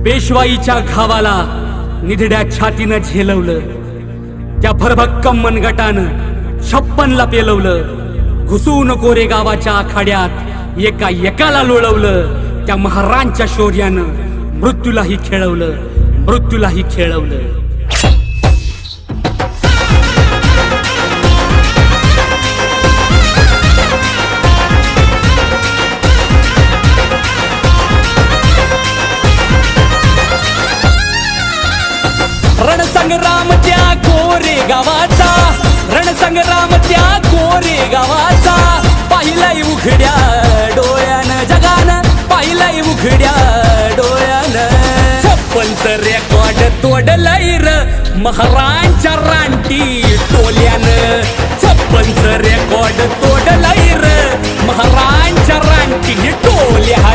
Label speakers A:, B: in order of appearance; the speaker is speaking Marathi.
A: पेशवाईच्या घावाला निधड्या छातीनं झेलवलं, त्या भरभक्कम मनगटानं 56ला पेलवलं, घुसून कोरेगावाच्या आखाड्यात एका एकाला लोळवलं, त्या महारांच्या शौर्यानं मृत्यूलाही खेळवलं, मृत्यूलाही खेळवलं. रणसंग्राम त्या कोरेगावाचा, रणसंग्राम त्या कोरेगावाचा, पाहिलाय उघड्या डोळ्यानं जगानं, पाहिलाय उघड्या डोळ्यानं. 56चं रेकॉर्ड तोडलंय र महारांच्या रानटी टोल्यानं, 56चं रेकॉर्ड तोडलंय र महारांच्या रानटी टोल्या.